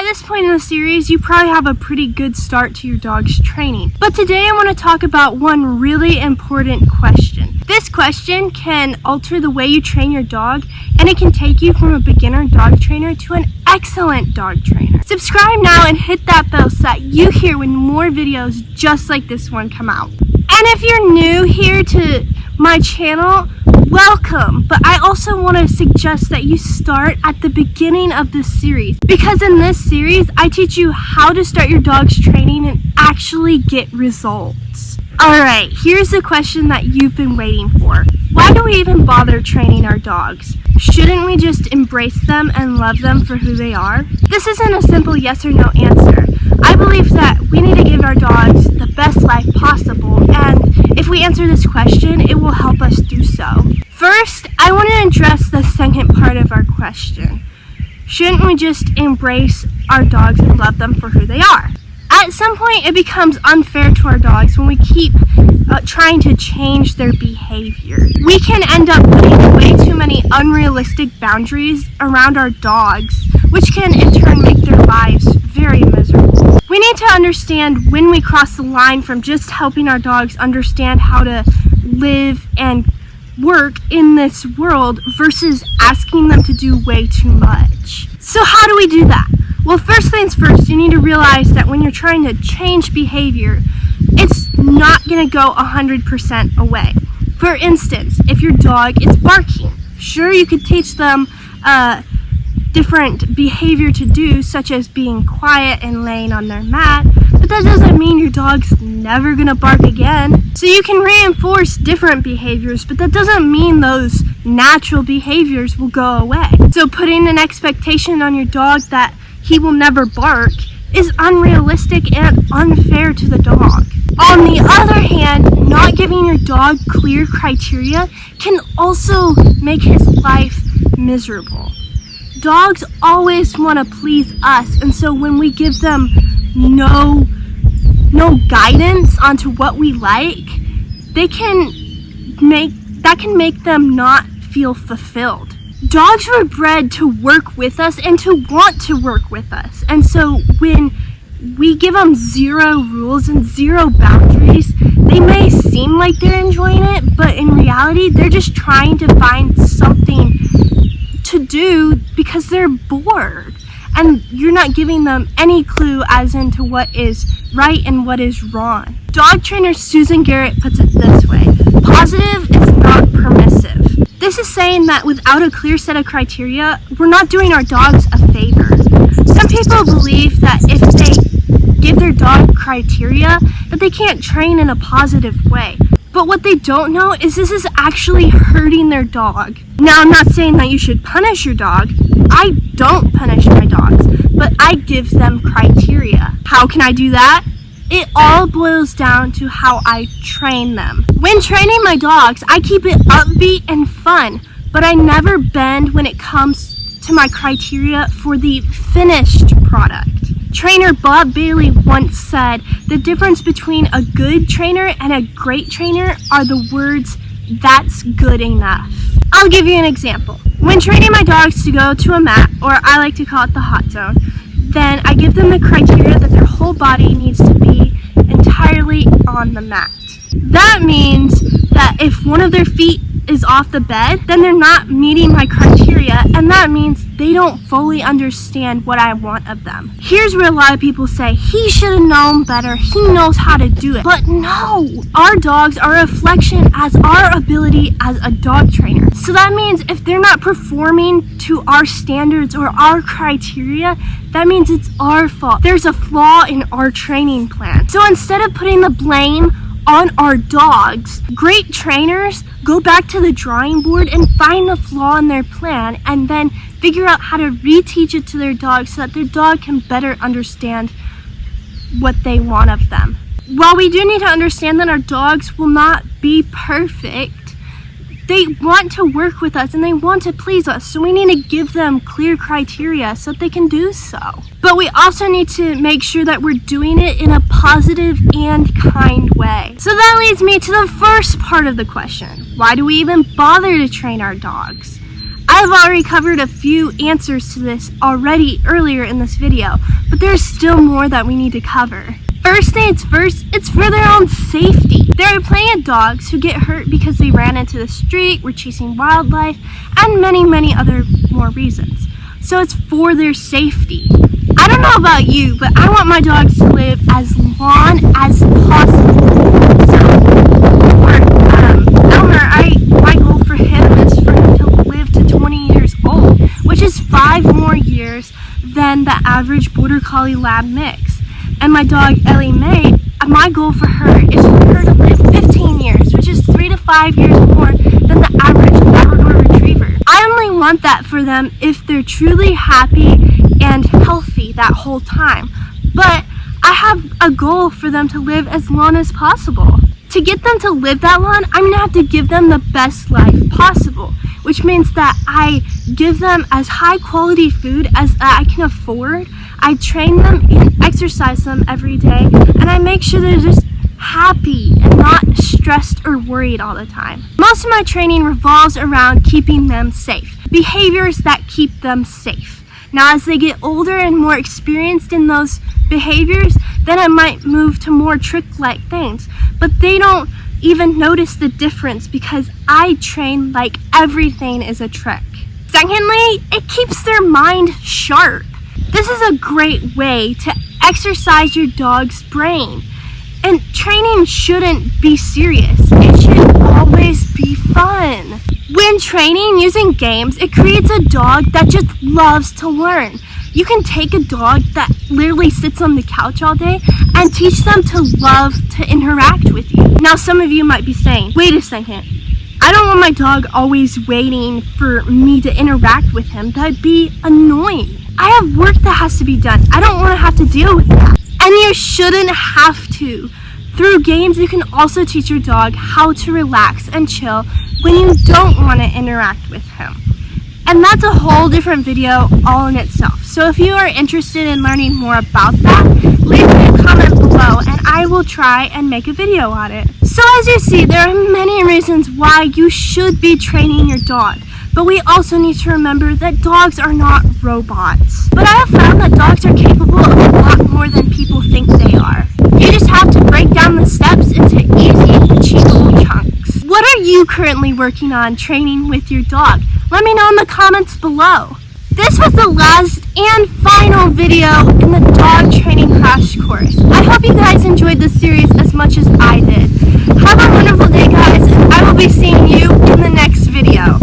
By this point in the series, you probably have a pretty good start to your dog's training. But today I want to talk about one really important question. This question can alter the way you train your dog, and it can take you from a beginner dog trainer to an excellent dog trainer. Subscribe now and hit that bell so that you hear when more videos just like this one come out. And if you're new here to my channel, welcome, but I also want to suggest that you start at the beginning of this series, because in this series I teach you how to start your dog's training and actually get results. Alright, here's the question that you've been waiting for. Why do we even bother training our dogs? Shouldn't we just embrace them and love them for who they are? This isn't a simple yes or no answer. I believe that we need to give our dogs the best life possible, and if we answer this question, it will help us do so. First, I want to address the second part of our question. Shouldn't we just embrace our dogs and love them for who they are? At some point, it becomes unfair to our dogs when we keep trying to change their behavior. We can end up putting way too many unrealistic boundaries around our dogs, which can in turn make their lives very miserable. We need to understand when we cross the line from just helping our dogs understand how to live and work in this world versus asking them to do way too much. So how do we do that? Well, first things first, you need to realize that when you're trying to change behavior, it's not going to go 100% away. For instance, if your dog is barking, sure, you could teach them different behavior to do, such as being quiet and laying on their mat, but that doesn't mean your dog's never gonna bark again. So you can reinforce different behaviors, but that doesn't mean those natural behaviors will go away. So putting an expectation on your dog that he will never bark is unrealistic and unfair to the dog. On the other hand, not giving your dog clear criteria can also make his life miserable. Dogs always want to please us, and so when we give them no guidance onto what we like, that can make them not feel fulfilled. Dogs were bred to work with us and to want to work with us, and so when we give them zero rules and zero boundaries, they may seem like they're enjoying it, but in reality they're just trying to find something to do because they're bored, and you're not giving them any clue as into what is right and what is wrong. Dog trainer Susan Garrett puts it this way: positive is not permissive. This is saying that without a clear set of criteria, we're not doing our dogs a favor. Some people believe that if they give their dog criteria, that they can't train in a positive way. But what they don't know is this is actually hurting their dog. Now, I'm not saying that you should punish your dog. I don't punish my dogs, but I give them criteria. How can I do that? It all boils down to how I train them. When training my dogs, I keep it upbeat and fun, but I never bend when it comes to my criteria for the finished product. Trainer Bob Bailey once said, the difference between a good trainer and a great trainer are the words, "that's good enough." I'll give you an example. When training my dogs to go to a mat, or I like to call it the hot zone, then I give them the criteria that their whole body needs to be entirely on the mat. That means that if one of their feet is off the bed, then they're not meeting my criteria, and that means they don't fully understand what I want of them. Here's where a lot of people say, he should have known better, he knows how to do it. But no, our dogs are a reflection as our ability as a dog trainer. So that means if they're not performing to our standards or our criteria, that means it's our fault. There's a flaw in our training plan. So instead of putting the blame on our dogs, great trainers go back to the drawing board and find the flaw in their plan, and then figure out how to reteach it to their dog so that their dog can better understand what they want of them. While we do need to understand that our dogs will not be perfect, they want to work with us and they want to please us, so we need to give them clear criteria so that they can do so. But we also need to make sure that we're doing it in a positive and kind way. So that leads me to the first part of the question. Why do we even bother to train our dogs? I I've already covered a few answers to this already earlier in this video, but there's still more that we need to cover. First things first, it's for their own safety. There are plenty of dogs who get hurt because they ran into the street, were chasing wildlife, and many other more reasons. So it's for their safety. I don't know about you, but I want my dogs to live as long as possible. So, for Elmer, my goal for him is for him to live to 20 years old, which is 5 more years than the average Border Collie Lab mix. And my dog Ellie Mae, my goal for her is for her to live 15 years, which is 3 to 5 years more than the average Labrador Retriever. I only want that for them if they're truly happy and healthy that whole time. But I have a goal for them to live as long as possible. To get them to live that long, I'm going to have to give them the best life possible, which means that I give them as high quality food as I can afford. I train them and exercise them every day, and I make sure they're just happy and not stressed or worried all the time. Most of my training revolves around keeping them safe, behaviors that keep them safe. Now, as they get older and more experienced in those behaviors, then I might move to more trick-like things, but they don't even notice the difference because I train like everything is a trick. Secondly, it keeps their mind sharp. This is a great way to exercise your dog's brain. And training shouldn't be serious. It should always be fun. When training using games, it creates a dog that just loves to learn. You can take a dog that literally sits on the couch all day and teach them to love to interact with you. Now, some of you might be saying, wait a second, I don't want my dog always waiting for me to interact with him. That'd be annoying. I have work that has to be done. I don't want to have to deal with that. And you shouldn't have to. Through games, you can also teach your dog how to relax and chill when you don't want to interact with him. And that's a whole different video all in itself. So if you are interested in learning more about that, leave me a comment below and I will try and make a video on it. So as you see, there are many reasons why you should be training your dog. But we also need to remember that dogs are not robots. But I have found that dogs are capable of a lot more than people think they are. You just have to break down the steps into easy, achievable chunks. What are you currently working on training with your dog? Let me know in the comments below. This was the last and final video in the dog training crash course. I hope you guys enjoyed this series as much as I did. Have a wonderful day, guys, and I will be seeing you in the next video.